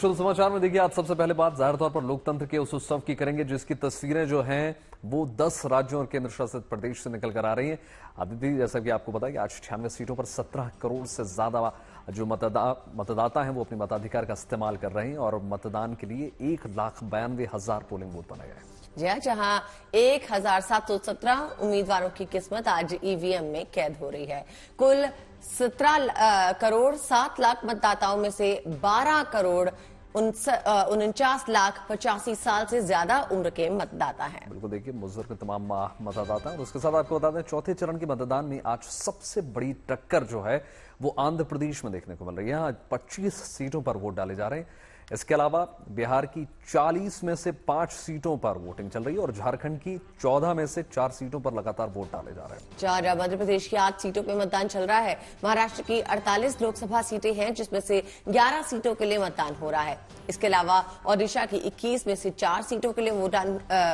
शुरू समाचार में देखिए, आज सबसे पहले बात जाहिर तौर पर लोकतंत्र के उस उत्सव की करेंगे जिसकी तस्वीरें जो हैं वो 10 राज्यों और केंद्र शासित प्रदेश से निकल कर आ रही हैं। अदिति, जैसा कि आपको पता है कि आज 98 सीटों पर 17 करोड़ से ज्यादा जो मतदाता हैं वो अपने मताधिकार का इस्तेमाल कर रहे हैं और मतदान के लिए 1,92,000 पोलिंग बूथ बनाए गए। जी हाँ, जहां 1,717 उम्मीदवारों की किस्मत आज ईवीएम में कैद हो रही है। कुल 17 करोड़ 7 लाख मतदाताओं में से 12 करोड़ 49 लाख 85 साल से ज्यादा उम्र के मतदाता हैं। बिल्कुल, देखिए बुजुर्ग तमाम मतदाता हैं। और उसके साथ आपको बता दें, चौथे चरण के मतदान में आज सबसे बड़ी टक्कर जो है वो आंध्र प्रदेश में देखने को मिल रही है। यहाँ 25 सीटों पर वोट डाले जा रहे हैं। इसके अलावा बिहार की 40 में से 5 सीटों पर वोटिंग चल रही है और झारखंड की 14 में से 4 सीटों पर लगातार वोट डाले जा रहे हैं। 4 मध्य प्रदेश की 8 सीटों पर मतदान चल रहा है। महाराष्ट्र की 48 लोकसभा सीटें हैं जिसमें से 11 सीटों के लिए मतदान हो रहा है। इसके अलावा ओडिशा की 21 में से 4 सीटों के लिए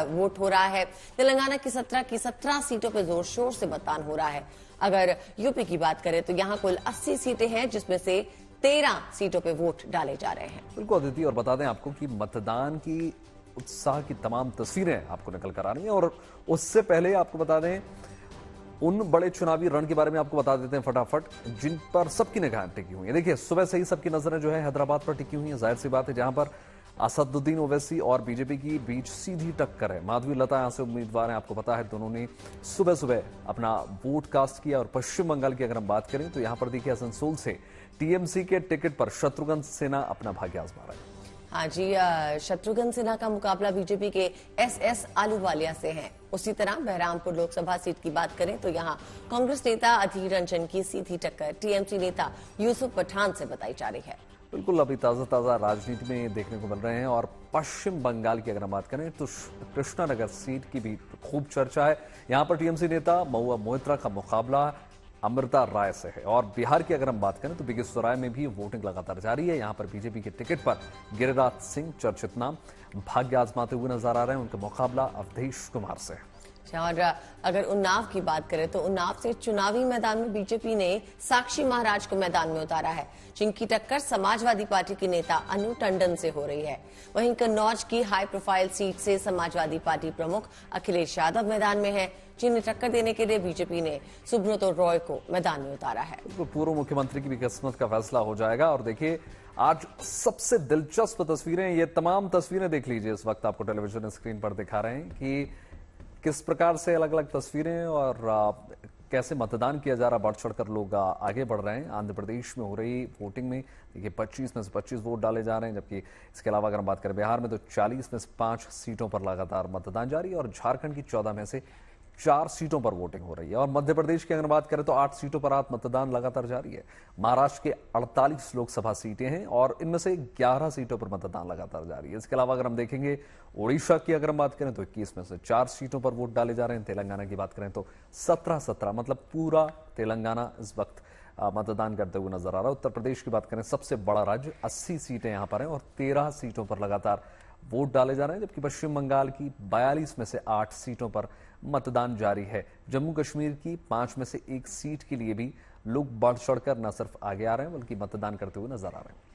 वोट हो रहा है। तेलंगाना की 17 सीटों पर जोर शोर से मतदान हो रहा है। अगर यूपी की बात करें तो यहाँ कुल 80 सीटें हैं जिसमें से 13 सीटों पे वोट डाले जा रहे हैं। बिल्कुल अदिति, और बता दें आपको कि मतदान की उत्साह की तमाम तस्वीरें आपको निकल कर आ रही हैं। और उससे पहले आपको बता दें उन बड़े चुनावी रण के बारे में आपको बता देते हैं फटाफट, जिन पर सबकी निगाहें टिकी हुई है। देखिए, सुबह से ही सबकी नजरें जो है हैदराबाद पर टिकी हुई है। जाहिर सी बात है, जहां पर असदुद्दीन ओवैसी और बीजेपी की बीच सीधी टक्कर है। माधवी लता यहां से उम्मीदवार हैं, आपको पता है दोनों ने सुबह सुबह अपना वोट कास्ट किया। और पश्चिम बंगाल की अगर हम बात करें तो यहां पर देखिए आसनसोल से टीएमसी के टिकट पर शत्रुघ्न सिन्हा अपना भाग्य आजमा रहे हैं। हाँ जी, शत्रुघ्न सिन्हा का मुकाबला बीजेपी के एसएस आलूवालिया से है। उसी तरह बहरामपुर लोकसभा सीट की बात करें तो यहाँ कांग्रेस नेता अधीर रंजन की सीधी टक्कर टीएमसी नेता यूसुफ पठान से बताई जा रही है। बिल्कुल, अभी ताजा राजनीति में देखने को मिल रहे हैं। और पश्चिम बंगाल की अगर हम बात करें तो कृष्णानगर सीट की भी खूब चर्चा है। यहाँ पर टीएमसी नेता महुआ मोइत्रा का मुकाबला अमृता राय से है। और बिहार की अगर हम बात करें तो बेगूसराय में भी वोटिंग लगातार जारी है। यहाँ पर बीजेपी के टिकट पर गिरिराज सिंह चर्चित नाम भाग्य आजमाते हुए नजर आ रहे हैं। उनका मुकाबला अवधेश कुमार से है। और अगर उन्नाव की बात करें तो उन्नाव से चुनावी मैदान में बीजेपी ने साक्षी महाराज को मैदान में उतारा है, जिनकी टक्कर समाजवादी पार्टी की नेता अनु टंडन से हो रही है। वहीं कन्नौज की हाई प्रोफाइल सीट से समाजवादी पार्टी प्रमुख अखिलेश यादव मैदान में है, जिन्हें टक्कर देने के लिए बीजेपी ने सुब्रतो रॉय को मैदान में उतारा है। तो पूर्व मुख्यमंत्री की भी किस्मत का फैसला हो जाएगा। और देखिए, आज सबसे दिलचस्प तस्वीरें, ये तमाम तस्वीरें देख लीजिए, इस वक्त आपको टेलीविजन स्क्रीन पर दिखा रहे हैं कि किस प्रकार से अलग अलग तस्वीरें और कैसे मतदान किया जा रहा, बढ़ चढ़कर लोग आगे बढ़ रहे हैं। आंध्र प्रदेश में हो रही वोटिंग में देखिए 25 में से 25 वोट डाले जा रहे हैं, जबकि इसके अलावा अगर हम बात करें बिहार में तो 40 में से 5 सीटों पर लगातार मतदान जारी है। और झारखंड की 14 में से 4 सीटों पर वोटिंग हो रही है। और मध्य प्रदेश की अगर बात करें तो 8 सीटों पर मतदान लगातार जारी है। महाराष्ट्र के 48 लोकसभा सीटें हैं और इनमें से 11 सीटों पर मतदान लगातार जारी है। इसके अलावा अगर हम देखेंगे ओडिशा की अगर हम बात करें तो 21 में से 4 सीटों पर वोट डाले जा रहे हैं। तेलंगाना की बात करें तो 17 मतलब पूरा तेलंगाना इस वक्त मतदान करते हुए नजर आ रहा है। उत्तर प्रदेश की बात करें, सबसे बड़ा राज्य, 80 सीटें यहां पर हैं और 13 सीटों पर लगातार वोट डाले जा रहे हैं। जबकि पश्चिम बंगाल की 42 में से 8 सीटों पर मतदान जारी है। जम्मू कश्मीर की 5 में से 1 सीट के लिए भी लोग बढ़ चढ़कर न सिर्फ आगे आ रहे हैं बल्कि मतदान करते हुए नजर आ रहे हैं।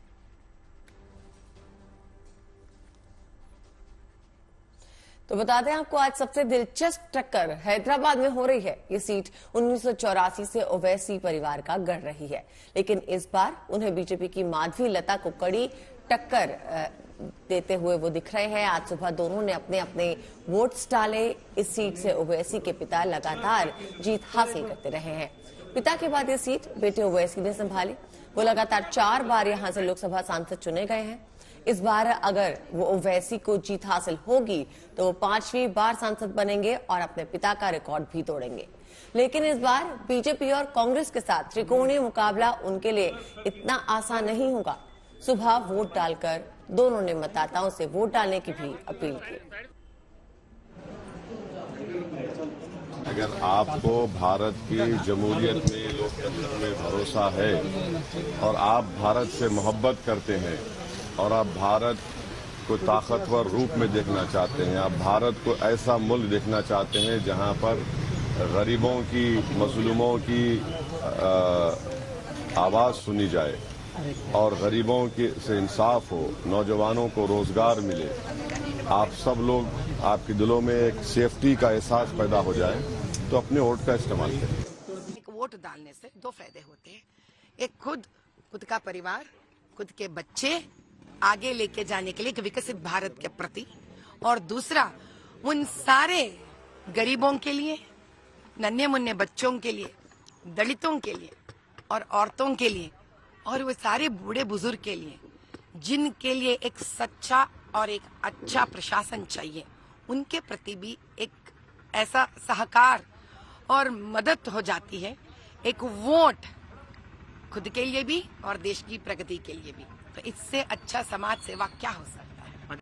तो बता दें आपको, आज सबसे दिलचस्प टक्कर हैदराबाद में हो रही है। ये सीट 1984 से ओवैसी परिवार का गढ़ रही है, लेकिन इस बार उन्हें बीजेपी की माधवी लता को कड़ी टक्कर देते हुए वो दिख रहे हैं। आज सुबह दोनों ने अपने अपने वोट्स डाले। इस सीट से ओवैसी के पिता लगातार जीत हासिल करते रहे हैं। पिता के बाद ये सीट बेटे ओवैसी ने संभाली। वो लगातार 4 बार यहां से लोकसभा सांसद चुने गए हैं। इस बार अगर वो ओवैसी को जीत हासिल होगी तो वो 5वीं बार सांसद बनेंगे और अपने पिता का रिकॉर्ड भी तोड़ेंगे। लेकिन इस बार बीजेपी और कांग्रेस के साथ त्रिकोणीय मुकाबला उनके लिए इतना आसान नहीं होगा। सुबह वोट डालकर दोनों ने मतदाताओं से वोट डालने की भी अपील की। अगर आपको भारत की जमहूरियत में, लोकतंत्र में भरोसा है और आप भारत से मोहब्बत करते हैं और आप भारत को ताकतवर रूप में देखना चाहते हैं, आप भारत को ऐसा मुल्क देखना चाहते हैं जहां पर गरीबों की, मजलूमों की आवाज सुनी जाए, और गरीबों के से इंसाफ हो, नौजवानों को रोजगार मिले, आप सब लोग, आपके दिलों में एक सेफ्टी का एहसास पैदा हो जाए, तो अपने वोट का इस्तेमाल करें। एक वोट डालने से दो फायदे होते हैं। एक खुद का परिवार, खुद के बच्चे आगे लेके जाने के लिए एक विकसित भारत के प्रति, और दूसरा उन सारे गरीबों के लिए, नन्हे मुन्ने बच्चों के लिए, दलितों के लिए और औरतों के लिए, और वो सारे बूढ़े बुजुर्ग के लिए जिनके लिए एक सच्चा और एक अच्छा प्रशासन चाहिए, उनके प्रति भी एक ऐसा सहकार और मदद हो जाती है। एक वोट खुद के लिए भी और देश की प्रगति के लिए भी, तो इससे अच्छा समाज सेवा क्या हो सकता है।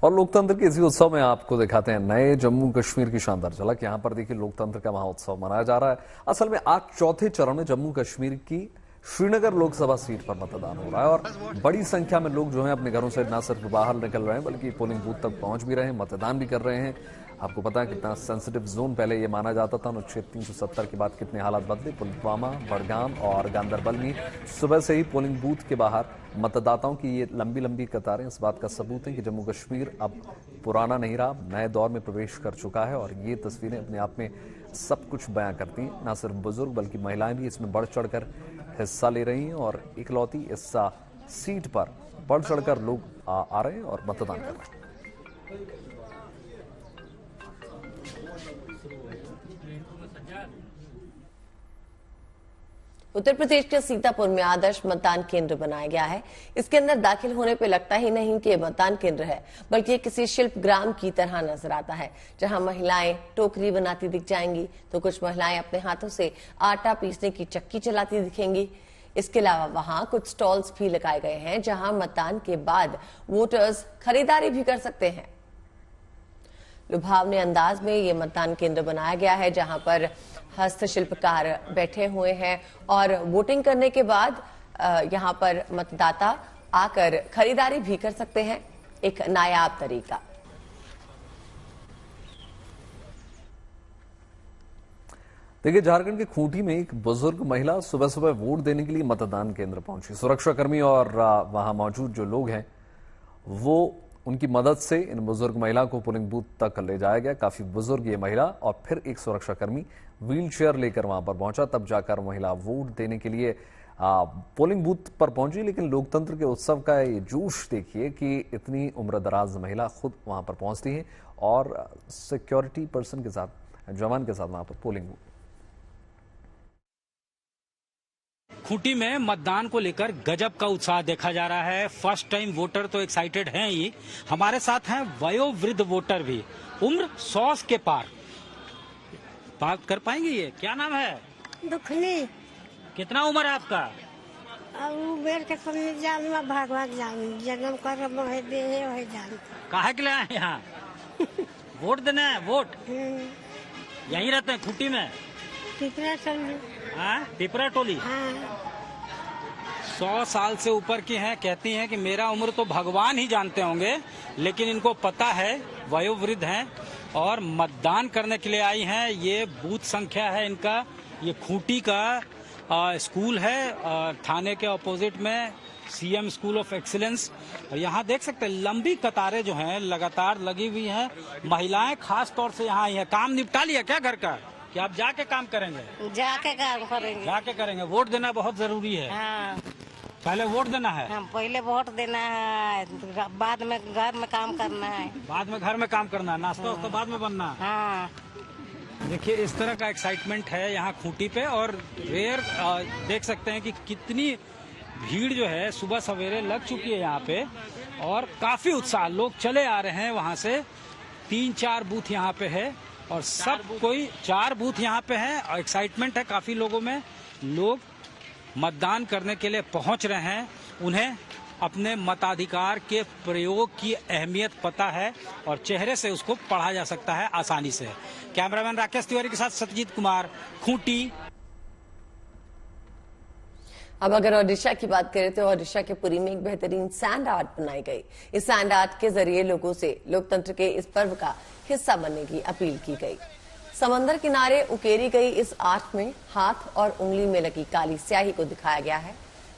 और लोकतंत्र के इसी उत्सव में आपको दिखाते हैं नए जम्मू कश्मीर की शानदार झलक। यहां पर देखिए लोकतंत्र का महोत्सव मनाया जा रहा है। असल में आज चौथे चरण में जम्मू कश्मीर की श्रीनगर लोकसभा सीट पर मतदान हो रहा है और बड़ी संख्या में लोग जो हैं अपने घरों से न सिर्फ बाहर निकल रहे हैं बल्कि पोलिंग बूथ तक पहुंच भी रहे हैं, मतदान भी कर रहे हैं। आपको पता है कितना सेंसिटिव जोन पहले ये माना जाता था। अनुच्छेद 370 के बाद कितने हालात बदले। पुलवामा, बड़गाम और गांदरबल में सुबह से ही पोलिंग बूथ के बाहर मतदाताओं की ये लंबी लंबी कतारें इस बात का सबूत है कि जम्मू कश्मीर अब पुराना नहीं रहा, नए दौर में प्रवेश कर चुका है। और ये तस्वीरें अपने आप में सब कुछ बयां करती हैं। न सिर्फ बुजुर्ग बल्कि महिलाएं भी इसमें बढ़ चढ़कर हिस्सा ले रही हैं और इकलौती इस सीट पर बढ़ चढ़कर लोग आ रहे हैं और मतदान कर रहे हैं। उत्तर प्रदेश के सीतापुर में आदर्श मतदान केंद्र बनाया गया है। इसके अंदर दाखिल होने पे लगता ही नहीं कि मतदान केंद्र है, बल्कि किसी शिल्प ग्राम की तरह नजर आता है, जहां महिलाएं टोकरी बनाती दिख जाएंगी तो कुछ महिलाएं अपने हाथों से आटा पीसने की चक्की चलाती दिखेंगी। इसके अलावा वहां कुछ स्टॉल्स भी लगाए गए हैं जहां मतदान के बाद वोटर्स खरीदारी भी कर सकते हैं। लुभावने अंदाज में ये मतदान केंद्र बनाया गया है जहां पर हस्तशिल्पकार बैठे हुए हैं और वोटिंग करने के बाद यहां पर मतदाता आकर खरीदारी भी कर सकते हैं। एक नायाब तरीका। देखिए झारखंड के खूंटी में एक बुजुर्ग महिला सुबह सुबह वोट देने के लिए मतदान केंद्र पहुंची। सुरक्षाकर्मी और वहां मौजूद जो लोग हैं वो उनकी मदद से इन बुजुर्ग महिला को पोलिंग बूथ तक ले जाया गया। काफी बुजुर्ग ये महिला और फिर एक सुरक्षाकर्मी व्हील चेयर लेकर वहां पर पहुंचा, तब जाकर महिला वोट देने के लिए पोलिंग बूथ पर पहुंची। लेकिन लोकतंत्र के उत्सव का ये जोश देखिए कि इतनी उम्रदराज महिला खुद वहां पर पहुंचती है और सिक्योरिटी पर्सन के साथ, जवान के साथ वहां पर पोलिंग बूथ। खूंटी में मतदान को लेकर गजब का उत्साह देखा जा रहा है। फर्स्ट टाइम वोटर तो एक्साइटेड हैं ही, हमारे साथ हैं वयोवृद्ध वोटर भी, उम्र 100 के पार। बात कर पाएंगे ये? क्या नाम है? दुखनी। कितना उम्र है आपका? उम्र के समय जान भागवत जान जन्म कर दे वही जान। काहे के लिए आए यहाँ? वोट देना है? वोट यहीं रहते हैं खूंटी में? पिपरा टोली। 100 साल से ऊपर की हैं, कहती हैं कि मेरा उम्र तो भगवान ही जानते होंगे, लेकिन इनको पता है, वयोवृद्ध हैं और मतदान करने के लिए आई हैं। ये बूथ संख्या है इनका, ये खूंटी का स्कूल है, थाने के ऑपोजिट में सीएम स्कूल ऑफ एक्सीलेंस। और यहाँ देख सकते हैं लंबी कतारें जो हैं लगातार लगी हुई हैं। महिलाएं खास तौर से यहाँ आई हैं। काम निपटा लिया क्या घर का, कि आप जाके काम करेंगे? जाके काम करेंगे। जाके करेंगे। वोट देना बहुत जरूरी है। हाँ। पहले वोट देना है? हाँ, पहले वोट देना है, बाद में घर में काम करना है। बाद में घर में काम करना है, नाश्ता उसके बाद में बनना है। हाँ। देखिए इस तरह का एक्साइटमेंट है यहाँ खूंटी पे। और रेयर देख सकते हैं कि कितनी भीड़ जो है सुबह सवेरे लग चुकी है यहाँ पे और काफी उत्साह, लोग चले आ रहे हैं वहाँ से। 3-4 बूथ यहाँ पे है और सब कोई 4 बूथ यहाँ पे हैं और एक्साइटमेंट है काफी लोगों में। लोग मतदान करने के लिए पहुंच रहे हैं, उन्हें अपने मताधिकार के प्रयोग की अहमियत पता है और चेहरे से उसको पढ़ा जा सकता है आसानी से। कैमरामैन राकेश तिवारी के साथ सत्यजीत कुमार, खूंटी। अब अगर ओडिशा की बात करें तो ओडिशा के पुरी में एक बेहतरीन सैंड आर्ट बनाई गई। इस सैंड आर्ट के जरिए लोगों से लोकतंत्र के इस पर्व का हिस्सा बनने की अपील की गई। समंदर किनारे उकेरी गई इस आर्ट में हाथ और उंगली में लगी काली स्याही को दिखाया गया है।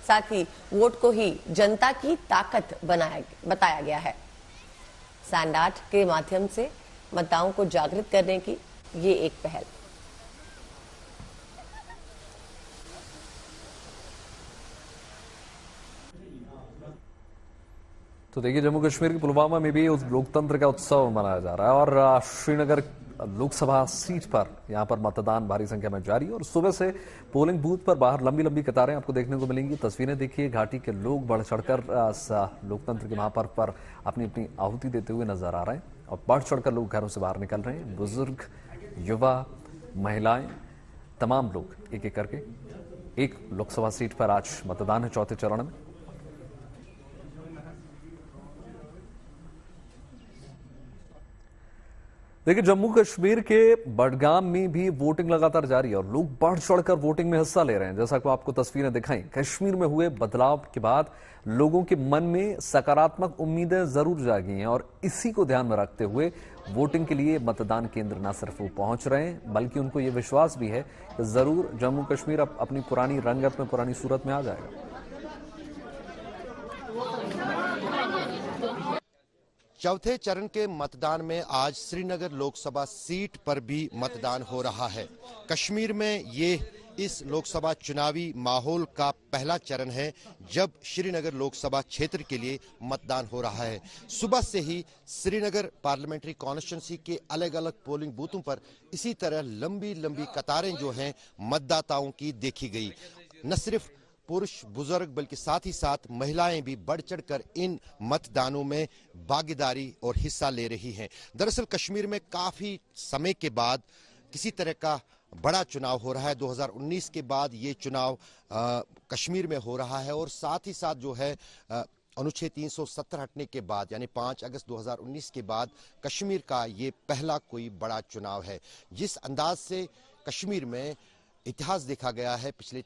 साथ ही वोट को ही जनता की ताकत बताया गया है। सैंड आर्ट के माध्यम से मतदाताओं को जागृत करने की ये एक पहल। तो देखिए, जम्मू कश्मीर के पुलवामा में भी उस लोकतंत्र का उत्सव मनाया जा रहा है और श्रीनगर लोकसभा सीट पर यहां पर मतदान भारी संख्या में जारी है और सुबह से पोलिंग बूथ पर बाहर लंबी लंबी कतारें आपको देखने को मिलेंगी। तस्वीरें देखिए, घाटी के लोग बढ़ चढ़कर लोकतंत्र के महापर्व पर अपनी अपनी आहुति देते हुए नजर आ रहे हैं और बढ़ चढ़कर लोग घरों से बाहर निकल रहे हैं। बुजुर्ग, युवा, महिलाएं, तमाम लोग एक एक करके। एक लोकसभा सीट पर आज मतदान है चौथे चरण में। देखिए, जम्मू कश्मीर के बडगाम में भी वोटिंग लगातार जारी है और लोग बढ़ चढ़कर वोटिंग में हिस्सा ले रहे हैं। जैसा कि आपको तस्वीरें दिखाई, कश्मीर में हुए बदलाव के बाद लोगों के मन में सकारात्मक उम्मीदें जरूर जागी हैं और इसी को ध्यान में रखते हुए वोटिंग के लिए मतदान केंद्र न सिर्फ वो पहुंच रहे हैं, बल्कि उनको ये विश्वास भी है कि जरूर जम्मू कश्मीर अब अपनी पुरानी रंगत में, पुरानी सूरत में आ जाएगा। चौथे चरण के मतदान में आज श्रीनगर लोकसभा सीट पर भी मतदान हो रहा है। कश्मीर में ये इस लोकसभा चुनावी माहौल का पहला चरण है जब श्रीनगर लोकसभा क्षेत्र के लिए मतदान हो रहा है। सुबह से ही श्रीनगर पार्लियामेंट्री कॉन्स्टिट्यूंसी के अलग अलग पोलिंग बूथों पर इसी तरह लंबी लंबी कतारें जो हैं मतदाताओं की देखी गई। न सिर्फ पुरुष बुजुर्ग बल्कि साथ ही साथ महिलाएं भी बढ़ चढ़कर इन मतदानों में भागीदारी और हिस्सा ले रही हैं। दरअसल कश्मीर में काफी समय के बाद किसी तरह का बड़ा चुनाव हो रहा है। 2019 के बाद ये चुनाव कश्मीर में हो रहा है और साथ ही साथ जो है अनुच्छेद 370 हटने के बाद यानी 5 अगस्त 2019 के बाद कश्मीर का ये पहला कोई बड़ा चुनाव है। जिस अंदाज से कश्मीर में इतिहास देखा गया है, पिछले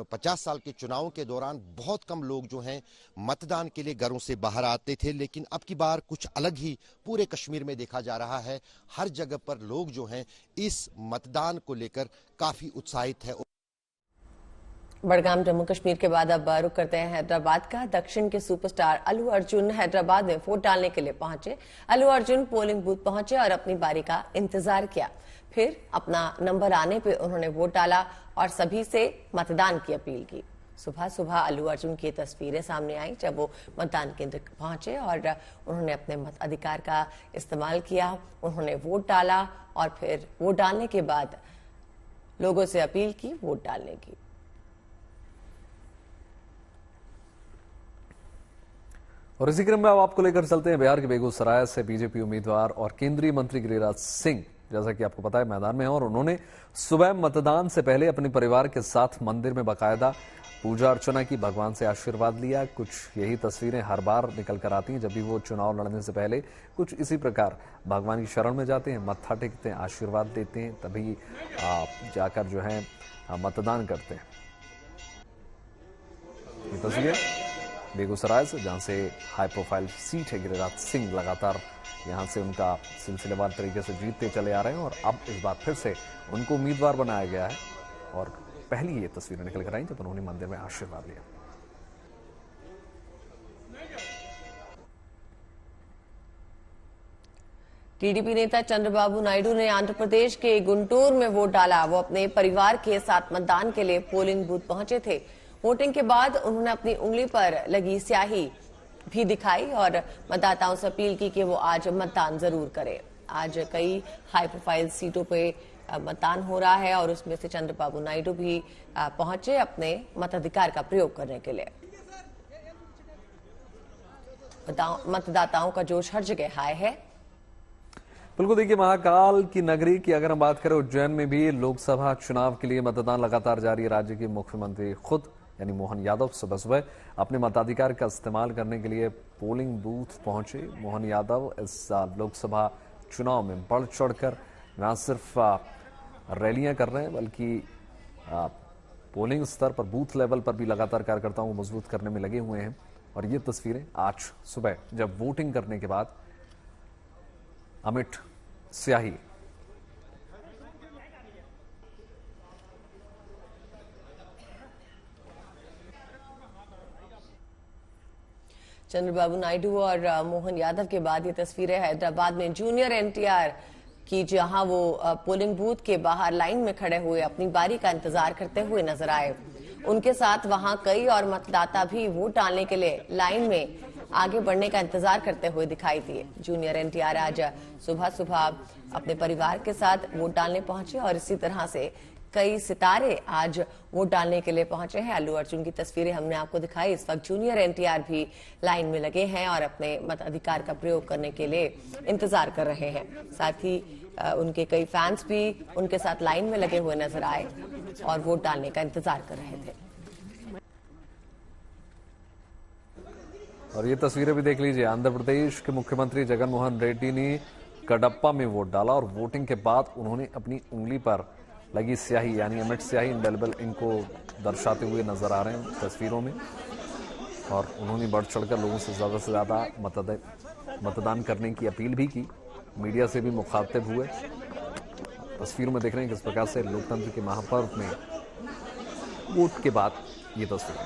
50 साल के चुनावों के दौरान बहुत कम लोग जो हैं मतदान के लिए घरों से बाहर आते थे, लेकिन अब की बार कुछ अलग ही पूरे कश्मीर में देखा जा रहा है। हर जगह पर लोग जो हैं इस मतदान को लेकर काफी उत्साहित है। बडगाम जम्मू कश्मीर के बाद अब रुख करते हैं हैदराबाद का। दक्षिण के सुपरस्टार अल्लू अर्जुन हैदराबाद में वोट डालने के लिए पहुंचे। अल्लू अर्जुन पोलिंग बूथ पहुंचे और अपनी बारी का इंतजार किया। फिर अपना नंबर आने पे उन्होंने वोट डाला और सभी से मतदान की अपील की। सुबह सुबह अल्लू अर्जुन की तस्वीरें सामने आई जब वो मतदान केंद्र पहुंचे और उन्होंने अपने मताधिकार का इस्तेमाल किया। उन्होंने वोट डाला और फिर वोट डालने के बाद लोगों से अपील की वोट डालने की। और इसी क्रम में अब आपको लेकर चलते हैं बिहार के बेगूसराय से बीजेपी उम्मीदवार और केंद्रीय मंत्री गिरिराज सिंह, जैसा कि आपको पता है, मैदान में हैं और उन्होंने सुबह मतदान से पहले अपने परिवार के साथ मंदिर में बाकायदा पूजा अर्चना की, भगवान से आशीर्वाद लिया। कुछ यही तस्वीरें हर बार निकल कर आती हैं जब भी वो चुनाव लड़ने से पहले कुछ इसी प्रकार भगवान की शरण में जाते हैं, मत्था टेकते हैं, आशीर्वाद देते हैं, तभी जाकर जो है मतदान करते हैं। ये तस्वीर बेगूसराय से, जहां से हाई प्रोफाइल सीट है गिरिराज सिंह, लगातार यहां से उनका सिलसिलेवार तरीके से जीतते चले आ रहे हैं और अब इस बार फिर से उनको उम्मीदवार बनाया गया है। और पहली ये तस्वीरें निकल कर आई जब उन्होंने मंदिर में आशीर्वाद लिया। टीडीपी नेता चंद्रबाबू नायडू ने आंध्र प्रदेश के गुंटूर में वोट डाला। वो अपने परिवार के साथ मतदान के लिए पोलिंग बूथ पहुंचे थे। वोटिंग के बाद उन्होंने अपनी उंगली पर लगी स्याही भी दिखाई और मतदाताओं से अपील की कि वो आज मतदान जरूर करें। आज कई हाई प्रोफाइल सीटों पे मतदान हो रहा है और उसमें से चंद्रबाबू नायडू भी पहुंचे अपने मताधिकार का प्रयोग करने के लिए। मतदाताओं का जोश हर जगह हाई है। बिल्कुल, देखिए, महाकाल की नगरी की अगर हम बात करें, उज्जैन में भी लोकसभा चुनाव के लिए मतदान लगातार जारी है। राज्य के मुख्यमंत्री खुद यानी मोहन यादव सुबह सुबह अपने मताधिकार का इस्तेमाल करने के लिए पोलिंग बूथ पहुंचे। मोहन यादव इस लोकसभा चुनाव में बढ़ चढ़कर न सिर्फ रैलियां कर रहे हैं बल्कि पोलिंग स्तर पर, बूथ लेवल पर भी लगातार कार्यकर्ताओं को मजबूत करने में लगे हुए हैं। और ये तस्वीरें आज सुबह जब वोटिंग करने के बाद अमिट स्याही चंद्रबाबू नायडू और मोहन यादव के बाद ये तस्वीरें हैदराबाद में जूनियर एनटीआर की, जहां वो पोलिंग बूथ के बाहर लाइन में खड़े हुए अपनी बारी का इंतजार करते हुए नजर आए। उनके साथ वहां कई और मतदाता भी वोट डालने के लिए लाइन में आगे बढ़ने का इंतजार करते हुए दिखाई दिए। जूनियर एनटीआर आज सुबह सुबह अपने परिवार के साथ वोट डालने पहुंचे और इसी तरह से कई सितारे आज वोट डालने के लिए पहुंचे हैं। अल्लू अर्जुन की तस्वीरें हमने आपको दिखाई। इस वक्त जूनियर एनटीआर भी लाइन में लगे हैं और अपने मताधिकार का प्रयोग करने के लिए इंतजार कर रहे हैं। साथ ही उनके कई फैंस भी उनके साथ लाइन में लगे हुए नजर आए और वोट डालने का इंतजार कर रहे थे। और ये तस्वीरें भी देख लीजिए। आंध्र प्रदेश के मुख्यमंत्री जगनमोहन रेड्डी ने कडप्पा में वोट डाला और वोटिंग के बाद उन्होंने अपनी उंगली पर लगी स्याही यानी अमिट स्याही इंडेलिबल इंक को दर्शाते हुए नजर आ रहे हैं तस्वीरों में। और उन्होंने बढ़ चढ़कर लोगों से ज्यादा मतदान करने की अपील भी की, मीडिया से भी मुखातिब हुए। तस्वीरों में देख रहे हैं किस प्रकार से लोकतंत्र के महापर्व में वोट के बाद ये तस्वीर।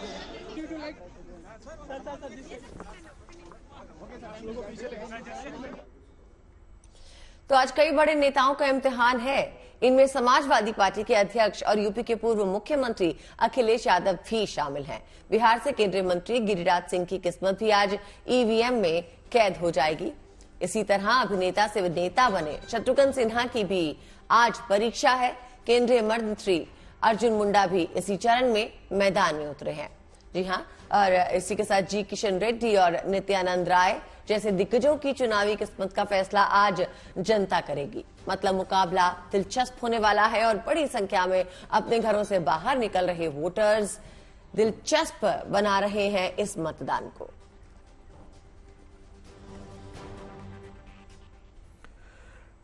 तो आज कई बड़े नेताओं का इम्तिहान है। इनमें समाजवादी पार्टी के अध्यक्ष और यूपी के पूर्व मुख्यमंत्री अखिलेश यादव भी शामिल हैं। बिहार से केंद्रीय मंत्री गिरिराज सिंह की किस्मत भी आज ईवीएम में कैद हो जाएगी। इसी तरह अभिनेता से नेता बने शत्रुघ्न सिन्हा की भी आज परीक्षा है। केंद्रीय मंत्री अर्जुन मुंडा भी इसी चरण में मैदान में उतरे हैं। जी हां, और इसी के साथ जी किशन रेड्डी और नित्यानंद राय जैसे दिग्गजों की चुनावी किस्मत का फैसला आज जनता करेगी। मतलब मुकाबला दिलचस्प होने वाला है और बड़ी संख्या में अपने घरों से बाहर निकल रहे वोटर्स दिलचस्प बना रहे हैं इस मतदान को।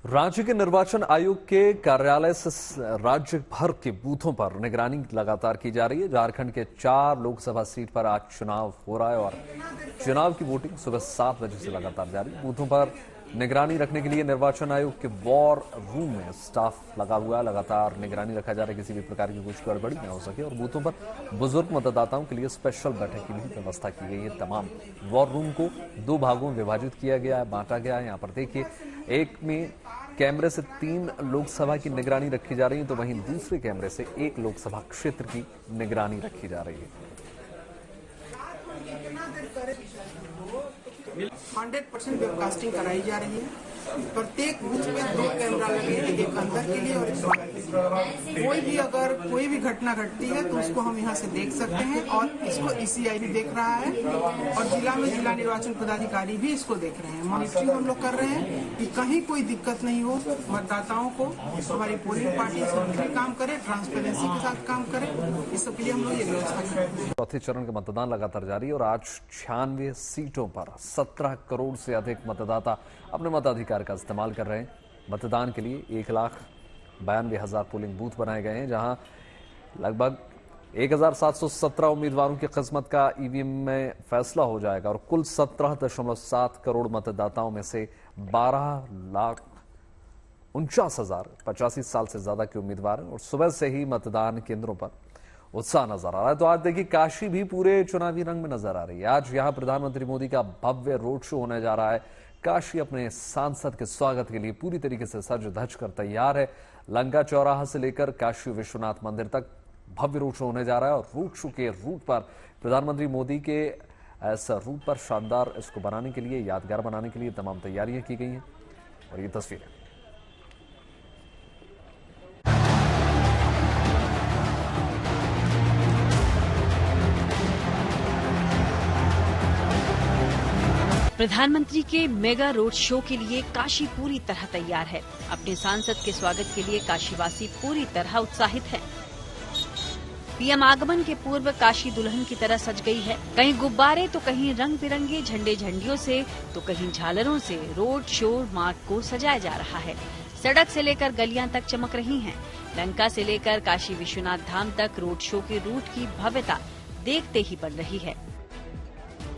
राज्य के निर्वाचन आयोग के कार्यालय से राज्य भर के बूथों पर निगरानी लगातार की जा रही है। झारखंड के 4 लोकसभा सीट पर आज चुनाव हो रहा है और चुनाव की वोटिंग सुबह 7 बजे से लगातार जारी। बूथों पर निगरानी रखने के लिए निर्वाचन आयोग के वॉर रूम में स्टाफ लगा हुआ है। लगातार निगरानी रखा जा रहा है किसी भी प्रकार की कुछ गड़बड़ी न हो सके। और बूथों पर बुजुर्ग मतदाताओं के लिए स्पेशल बैठक की भी व्यवस्था की गई है। तमाम वॉर रूम को 2 भागों में विभाजित किया गया है, बांटा गया है। यहाँ पर देखिए, एक में कैमरे से 3 लोकसभा की निगरानी रखी जा रही है, तो वहीं दूसरे कैमरे से 1 लोकसभा क्षेत्र की निगरानी रखी जा रही है। 100% वेबकास्टिंग कराई जा रही है। प्रत्येक बूथ में 2 कैमरा लगे हैं, एक अंदर के लिए और एक बाहर के लिए। कोई भी अगर कोई भी घटना घटती है तो उसको हम यहाँ से देख सकते हैं और इसको ईसीआई भी देख रहा है और जिला में जिला निर्वाचन पदाधिकारी भी इसको देख रहे हैं। मॉनिटरिंग हम लोग कर रहे हैं कि कहीं कोई दिक्कत नहीं हो, मतदाताओं को हमारी पोलिंग पार्टी इसमें काम करे, ट्रांसपेरेंसी के साथ काम करे। इस सब के लिए हम लोग ये व्यवस्था कर रहे हैं। चौथे चरण का मतदान लगातार जारी है और आज 96 सीटों पर 17 करोड़ से अधिक मतदाता अपने मताधिकार का इस्तेमाल कर रहे हैं। मतदान के लिए 1,92,000 पोलिंग बूथ बनाए गए हैं, जहां लगभग 1,717 उम्मीदवारों की किस्मत का ईवीएम में फैसला हो जाएगा और कुल 17.7 करोड़ मतदाताओं में से 12,49,085 साल से ज्यादा के उम्मीदवार हैं और सुबह से ही मतदान केंद्रों पर उत्साह नजर आ रहा है। तो आज देखिए, काशी भी पूरे चुनावी रंग में नजर आ रही है। आज यहां प्रधानमंत्री मोदी का भव्य रोड शो होने जा रहा है। काशी अपने सांसद के स्वागत के लिए पूरी तरीके से सज धज कर तैयार है। लंका चौराहा से लेकर काशी विश्वनाथ मंदिर तक भव्य रोड शो होने जा रहा है और रोड शो के रूट पर प्रधानमंत्री मोदी के ऐसा रूट पर शानदार इसको बनाने के लिए, यादगार बनाने के लिए तमाम तैयारियां की गई हैं। और ये तस्वीरें प्रधानमंत्री के मेगा रोड शो के लिए काशी पूरी तरह तैयार है। अपने सांसद के स्वागत के लिए काशीवासी पूरी तरह उत्साहित है। पीएम आगमन के पूर्व काशी दुल्हन की तरह सज गई है। कहीं गुब्बारे तो कहीं रंग बिरंगे झंडे झंडियों से तो कहीं झालरों से रोड शो मार्ग को सजाया जा रहा है। सड़क से लेकर गलियां तक चमक रही हैं। लंका से लेकर काशी विश्वनाथ धाम तक रोड शो के रूट की भव्यता देखते ही बन रही है।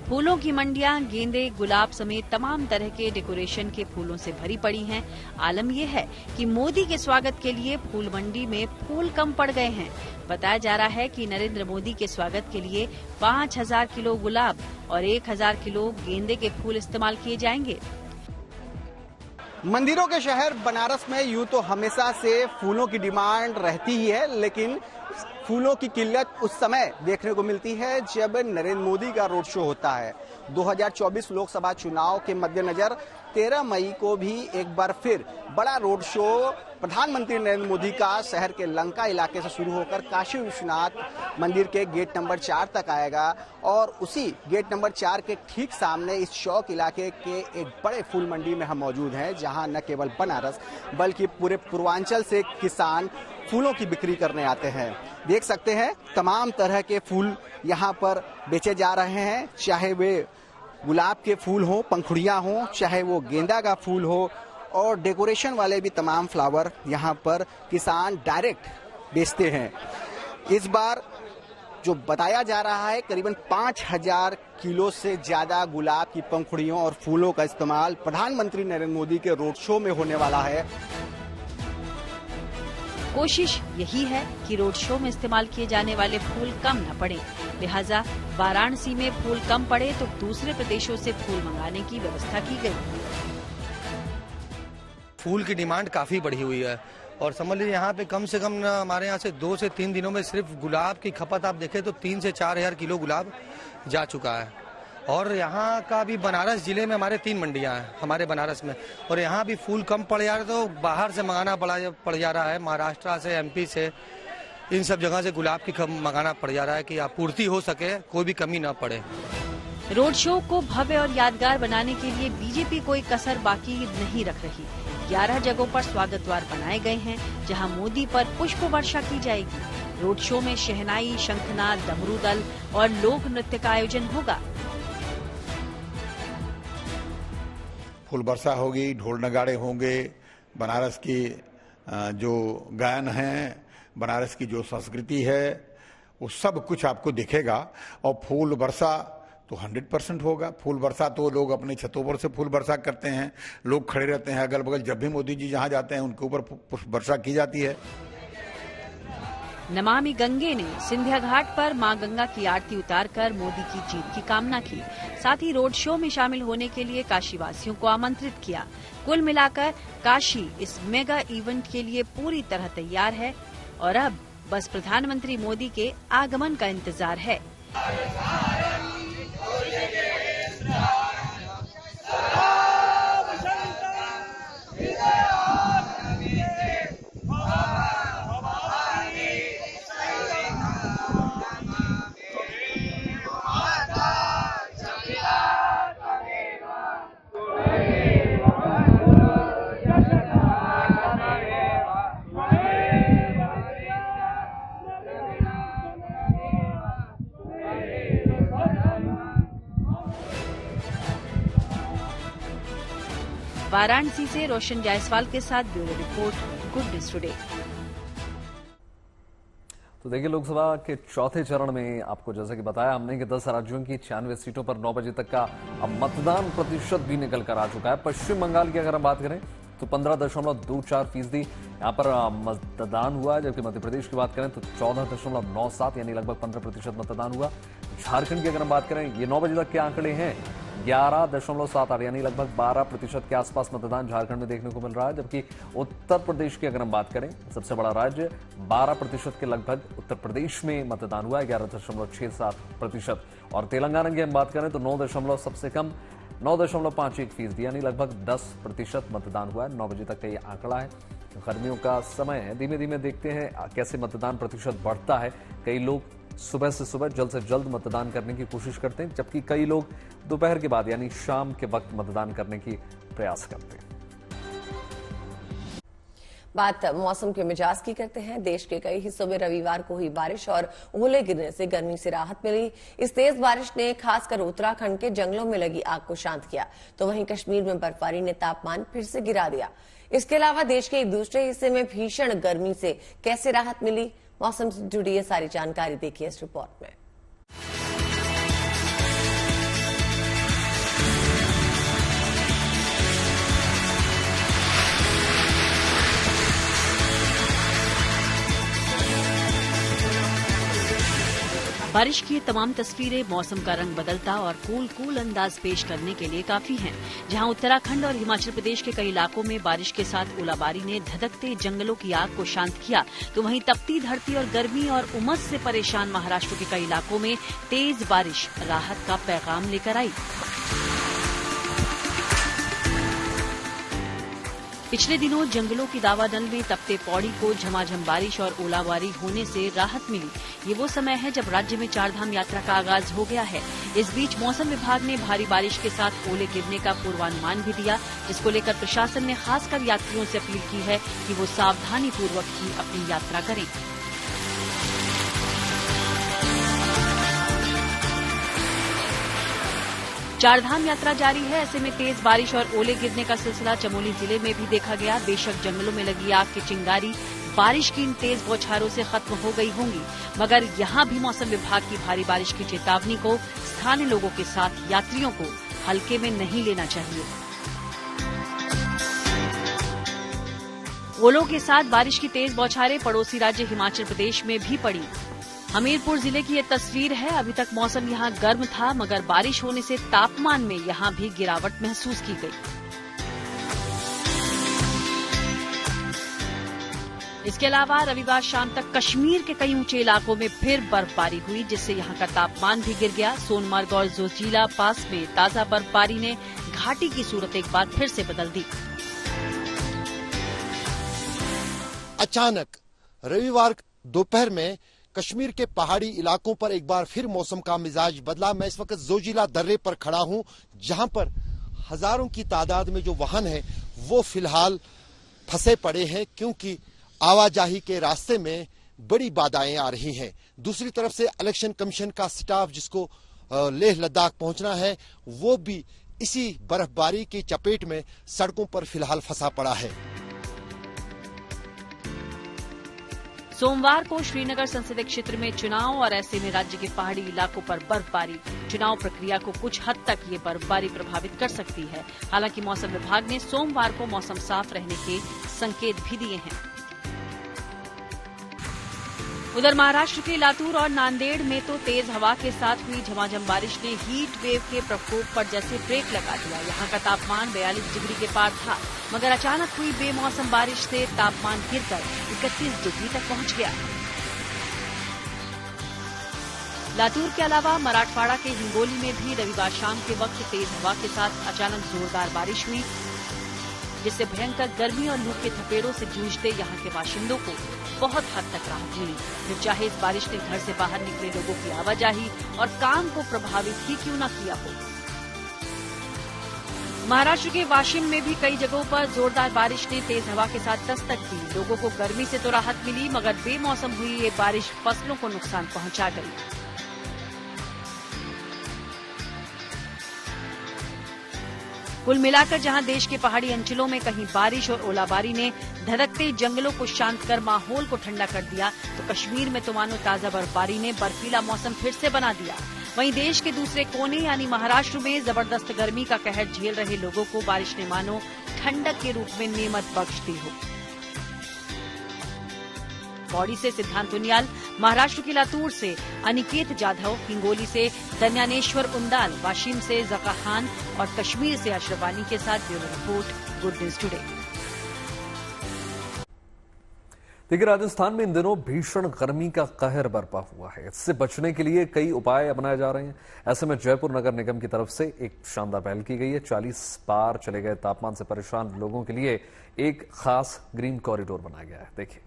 फूलों की मंडियां गेंदे, गुलाब समेत तमाम तरह के डेकोरेशन के फूलों से भरी पड़ी हैं। आलम यह है कि मोदी के स्वागत के लिए फूल मंडी में फूल कम पड़ गए हैं। बताया जा रहा है कि नरेंद्र मोदी के स्वागत के लिए 5000 किलो गुलाब और 1000 किलो गेंदे के फूल इस्तेमाल किए जाएंगे। मंदिरों के शहर बनारस में यूं तो हमेशा से फूलों की डिमांड रहती ही है, लेकिन फूलों की किल्लत उस समय देखने को मिलती है जब नरेंद्र मोदी का रोड शो होता है। 2024 लोकसभा चुनाव के मद्देनजर 13 मई को भी एक बार फिर बड़ा रोड शो प्रधानमंत्री नरेंद्र मोदी का शहर के लंका इलाके से शुरू होकर काशी विश्वनाथ मंदिर के गेट नंबर 4 तक आएगा और उसी गेट नंबर 4 के ठीक सामने इस चौक इलाके के एक बड़े फूल मंडी में हम मौजूद हैं, जहां न केवल बनारस बल्कि पूरे पूर्वांचल से किसान फूलों की बिक्री करने आते हैं। देख सकते हैं तमाम तरह के फूल यहाँ पर बेचे जा रहे हैं, चाहे वे गुलाब के फूल हो, पंखुड़ियाँ हो, चाहे वो गेंदा का फूल हो और डेकोरेशन वाले भी तमाम फ्लावर यहाँ पर किसान डायरेक्ट बेचते हैं। इस बार जो बताया जा रहा है करीबन 5000 किलो से ज्यादा गुलाब की पंखुड़ियों और फूलों का इस्तेमाल प्रधानमंत्री नरेंद्र मोदी के रोड शो में होने वाला है। कोशिश यही है कि रोड शो में इस्तेमाल किए जाने वाले फूल कम न पड़े, लिहाजा वाराणसी में फूल कम पड़े तो दूसरे प्रदेशों से फूल मंगाने की व्यवस्था की गई। फूल की डिमांड काफी बढ़ी हुई है और समझ लीजिए यहाँ पे कम से कम हमारे यहाँ से 2 से 3 दिनों में सिर्फ गुलाब की खपत आप देखें तो 3 से 4000 किलो गुलाब जा चुका है। और यहाँ का भी बनारस जिले में हमारे 3 मंडियाँ हैं हमारे बनारस में, और यहाँ भी फूल कम पड़ जा रहे तो बाहर से मंगाना पड़ जा रहा है, महाराष्ट्र से, MP से, इन सब जगह से गुलाब की मंगाना पड़ जा रहा है कि आपूर्ति हो सके, कोई भी कमी न पड़े। रोड शो को भव्य और यादगार बनाने के लिए बीजेपी कोई कसर बाकी नहीं रख रही। 11 जगहों पर स्वागत द्वार बनाए गए हैं, जहां मोदी पर पुष्प वर्षा की जाएगी। रोड शो में शहनाई, शंखनाद, डमरू दल और लोक नृत्य का आयोजन होगा। फूल वर्षा होगी, ढोल नगाड़े होंगे, बनारस की जो गायन है, बनारस की जो संस्कृति है, वो सब कुछ आपको दिखेगा। और फूल वर्षा तो 100% होगा। फूल वर्षा तो लोग अपने छतों पर से फूल वर्षा करते हैं, लोग खड़े रहते हैं अगल बगल, जब भी मोदी जी जहां जाते हैं उनके ऊपर पुष्प वर्षा की जाती है। नमामि गंगे ने सिंधिया घाट पर मां गंगा की आरती उतारकर मोदी की जीत की कामना की। साथ ही रोड शो में शामिल होने के लिए काशीवासियों को आमंत्रित किया। कुल मिलाकर काशी इस मेगा इवेंट के लिए पूरी तरह तैयार है और अब बस प्रधानमंत्री मोदी के आगमन का इंतजार है। वाराणसी से रोशन जायसवाल के साथ bureau report, good news today. तो देखिए, लोकसभा के चौथे चरण में आपको जैसे कि बताया हमने कि 10 राज्यों की 96 सीटों पर 9 बजे तक का अब मतदान प्रतिशत भी निकल कर आ चुका है। पश्चिम बंगाल की अगर हम बात करें तो 15.24% यहाँ पर मतदान हुआ, जबकि मध्य प्रदेश की बात करें तो 14.97 यानी लगभग 15% मतदान हुआ। झारखंड की अगर हम बात करें, ये 9 बजे तक के आंकड़े हैं, 11.78 यानी लगभग 12% के आसपास मतदान झारखंड में देखने को मिल रहा है। जबकि उत्तर प्रदेश की अगर हम बात करें, सबसे बड़ा राज्य, 12% के लगभग उत्तर प्रदेश में मतदान हुआ है, 11.67%। और तेलंगाना की हम बात करें तो 9 सबसे कम 9.51% यानी लगभग 10% मतदान हुआ है। 9 बजे तक का ये आंकड़ा है। गर्मियों का समय है, धीमे धीमे देखते हैं कैसे मतदान प्रतिशत बढ़ता है। कई लोग सुबह से सुबह जल्द से जल्द मतदान करने की कोशिश करते हैं, जबकि कई लोग दोपहर के बाद यानी शाम के वक्त मतदान करने की प्रयास करते हैं। बात मौसम के मिजाज की करते हैं। देश के कई हिस्सों में रविवार को हुई बारिश और ओले गिरने से गर्मी से राहत मिली। इस तेज बारिश ने खासकर उत्तराखंड के जंगलों में लगी आग को शांत किया, तो वहीं कश्मीर में बर्फबारी ने तापमान फिर से गिरा दिया। इसके अलावा देश के एक दूसरे हिस्से में भीषण गर्मी से कैसे राहत मिली, मौसम से जुड़ी ये सारी जानकारी देखिए इस रिपोर्ट में। बारिश की ये तमाम तस्वीरें मौसम का रंग बदलता और कूल अंदाज पेश करने के लिए काफी हैं। जहां उत्तराखंड और हिमाचल प्रदेश के कई इलाकों में बारिश के साथ ओलाबारी ने धधकते जंगलों की आग को शांत किया, तो वहीं तपती धरती और गर्मी और उमस से परेशान महाराष्ट्र के कई इलाकों में तेज बारिश राहत का पैगाम लेकर आई। पिछले दिनों जंगलों की दावानल में तपते पौड़ी को झमाझम बारिश और ओलाबारी होने से राहत मिली। ये वो समय है जब राज्य में चारधाम यात्रा का आगाज हो गया है। इस बीच मौसम विभाग ने भारी बारिश के साथ ओले गिरने का पूर्वानुमान भी दिया, जिसको लेकर प्रशासन ने खासकर यात्रियों से अपील की है कि वो सावधानी पूर्वक ही अपनी यात्रा करें। चारधाम यात्रा जारी है, ऐसे में तेज बारिश और ओले गिरने का सिलसिला चमोली जिले में भी देखा गया। बेशक जंगलों में लगी आग की चिंगारी बारिश की इन तेज बौछारों से खत्म हो गई होंगी, मगर यहां भी मौसम विभाग की भारी बारिश की चेतावनी को स्थानीय लोगों के साथ यात्रियों को हल्के में नहीं लेना चाहिए। ओलों के साथ बारिश की तेज बौछारें पड़ोसी राज्य हिमाचल प्रदेश में भी पड़ी। हमीरपुर जिले की ये तस्वीर है। अभी तक मौसम यहाँ गर्म था, मगर बारिश होने से तापमान में यहाँ भी गिरावट महसूस की गई। इसके अलावा रविवार शाम तक कश्मीर के कई ऊंचे इलाकों में फिर बर्फबारी हुई, जिससे यहाँ का तापमान भी गिर गया। सोनमर्ग और जोजिला पास में ताजा बर्फबारी ने घाटी की सूरत एक बार फिर से बदल दी। अचानक रविवार दोपहर में कश्मीर के पहाड़ी इलाकों पर एक बार फिर मौसम का मिजाज बदला। मैं इस वक्त जोजिला दर्रे पर खड़ा हूं, जहां पर हजारों की तादाद में जो वाहन हैं वो फिलहाल फंसे पड़े हैं, क्योंकि आवाजाही के रास्ते में बड़ी बाधाएं आ रही हैं। दूसरी तरफ से इलेक्शन कमीशन का स्टाफ जिसको लेह लद्दाख पहुंचना है, वो भी इसी बर्फबारी की चपेट में सड़कों पर फिलहाल फंसा पड़ा है। सोमवार को श्रीनगर संसदीय क्षेत्र में चुनाव और ऐसे में राज्य के पहाड़ी इलाकों पर बर्फबारी चुनाव प्रक्रिया को कुछ हद तक ये बर्फबारी प्रभावित कर सकती है। हालांकि मौसम विभाग ने सोमवार को मौसम साफ रहने के संकेत भी दिए हैं। उधर महाराष्ट्र के लातूर और नांदेड़ में तो तेज हवा के साथ हुई झमाझम बारिश ने हीट वेव के प्रकोप पर जैसे ब्रेक लगा दिया। यहाँ का तापमान 42 डिग्री के पार था, मगर अचानक हुई बेमौसम बारिश से तापमान गिरकर 31 डिग्री तक पहुंच गया। लातूर के अलावा मराठवाड़ा के हिंगोली में भी रविवार शाम के वक्त तेज हवा के साथ अचानक जोरदार बारिश हुई, जिससे भयंकर गर्मी और लू के थपेड़ों से जूझते यहाँ के बाशिंदों को बहुत हद तक राहत मिली। फिर चाहे इस बारिश ने घर से बाहर निकले लोगों की आवाजाही और काम को प्रभावित ही क्यों न किया हो। महाराष्ट्र के वाशिम में भी कई जगहों पर जोरदार बारिश ने तेज हवा के साथ दस्तक दी। लोगों को गर्मी से तो राहत मिली, मगर बेमौसम हुई ये बारिश फसलों को नुकसान पहुंचा गई। कुल मिलाकर जहां देश के पहाड़ी अंचलों में कहीं बारिश और ओलाबारी ने धधकते जंगलों को शांत कर माहौल को ठंडा कर दिया, तो कश्मीर में तो मानो ताजा बर्फबारी ने बर्फीला मौसम फिर से बना दिया। वहीं देश के दूसरे कोने यानी महाराष्ट्र में जबरदस्त गर्मी का कहर झेल रहे लोगों को बारिश ने मानो ठंडक के रूप में नेमत बख्श दी हो। पौड़ी से सिद्धांत उनियाल, महाराष्ट्र की लातूर से अनिकेत जाधव, हिंगोली से दन्यानेश्वर उंदाल, वाशिम से जका खान और कश्मीर से अशरफ वानी के साथ bureau report, good news today. देखिए, राजस्थान में इन दिनों भीषण गर्मी का कहर बरपा हुआ है। इससे बचने के लिए कई उपाय अपनाए जा रहे हैं। ऐसे में जयपुर नगर निगम की तरफ से एक शानदार पहल की गई है। 40 पार चले गए तापमान से परेशान लोगों के लिए एक खास ग्रीन कॉरिडोर बनाया गया है। देखिए,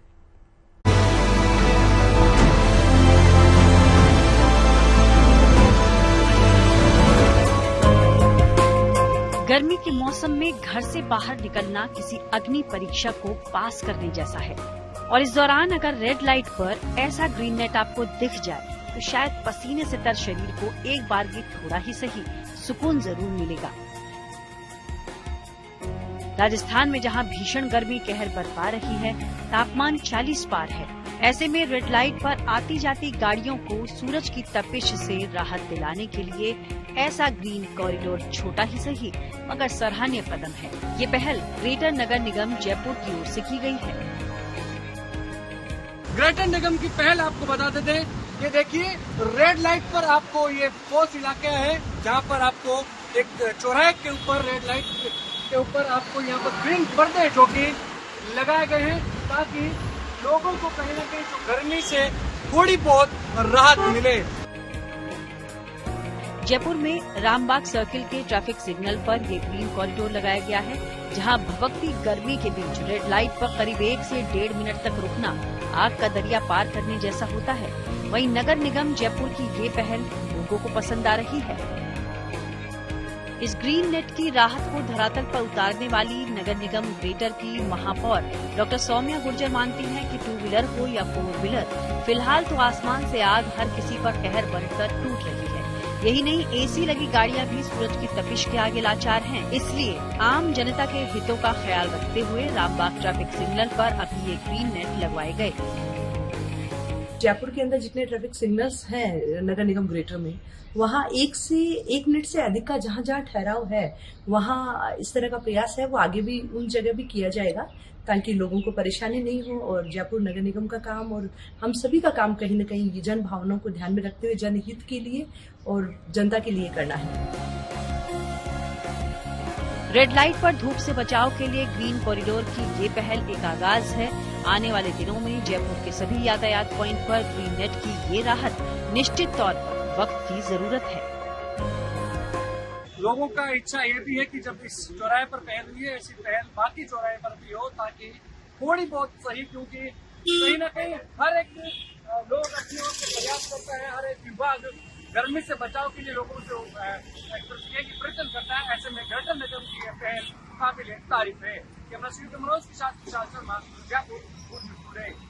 गर्मी के मौसम में घर से बाहर निकलना किसी अग्नि परीक्षा को पास करने जैसा है, और इस दौरान अगर रेड लाइट पर ऐसा ग्रीन नेट आपको दिख जाए तो शायद पसीने से तर शरीर को एक बार भी थोड़ा ही सही सुकून जरूर मिलेगा। राजस्थान में जहां भीषण गर्मी कहर बरपा रही है, तापमान 40 पार है, ऐसे में रेड लाइट पर आती जाती गाड़ियों को सूरज की तपिश से राहत दिलाने के लिए ऐसा ग्रीन कॉरिडोर छोटा ही सही मगर सराहनीय कदम है। ये पहल ग्रेटर नगर निगम जयपुर की ओर से की गई है। ग्रेटर निगम की पहल आपको बता देते ये देखिए रेड लाइट पर आपको ये पोस्ट इलाका है जहाँ पर आपको एक चौराहे के ऊपर रेड लाइट के ऊपर आपको यहाँ पर ग्रीन पर्दे जो कि लगाए गए हैं ताकि लोगों को कहीं ना कहीं जो गर्मी से थोड़ी बहुत राहत मिले। जयपुर में रामबाग सर्किल के ट्रैफिक सिग्नल पर ये ग्रीन कॉरिडोर लगाया गया है, जहां भभकती गर्मी के बीच रेड लाइट पर करीब 1 से 1.5 मिनट तक रुकना आग का दरिया पार करने जैसा होता है। वहीं नगर निगम जयपुर की ये पहल लोगों को पसंद आ रही है। इस ग्रीन नेट की राहत को धरातल पर उतारने वाली नगर निगम ग्रेटर की महापौर डॉक्टर सौम्या गुर्जर मानती हैं कि 2 व्हीलर हो या 4 व्हीलर, फिलहाल तो आसमान से आग हर किसी पर कहर बनकर टूट रही है। यही नहीं, एसी लगी गाड़ियां भी सूरज की तपिश के आगे लाचार हैं। इसलिए आम जनता के हितों का ख्याल रखते हुए रामबाग ट्रैफिक सिग्नल पर अभी ये ग्रीन नेट लगवाए गए। जयपुर के अंदर जितने ट्रैफिक सिग्नल्स हैं नगर निगम ग्रेटर में, वहाँ 1 मिनट से अधिक का जहाँ जहाँ ठहराव है वहाँ इस तरह का प्रयास है, वो आगे भी उन जगह भी किया जाएगा ताकि लोगों को परेशानी नहीं हो। और जयपुर नगर निगम का काम और हम सभी का काम कहीं न कहीं जन भावनाओं को ध्यान में रखते हुए जनहित के लिए और जनता के लिए करना है। रेड लाइट पर धूप से बचाव के लिए ग्रीन कॉरिडोर की ये पहल एक आगाज है। आने वाले दिनों में जयपुर के सभी यातायात पॉइंट पर ग्रीन नेट की ये राहत निश्चित तौर पर वक्त की जरूरत है। लोगों का इच्छा ये भी है कि जब इस चौराहे पर पहल हुई है, ऐसी पहल बाकी चौराहे पर भी हो ताकि थोड़ी बहुत सही, क्योंकि कहीं ना कहीं हर एक लोग अपनी ओर से प्रयास करता है, हर एक विभाग गर्मी से बचाव के लिए लोगों से प्रयत्न करता है। ऐसे में ग्रेटर निगम की यह पहल काबिल तारीफ है। कैमरा श्री मनोज के साथ विशाल शर्मा, जयपुर।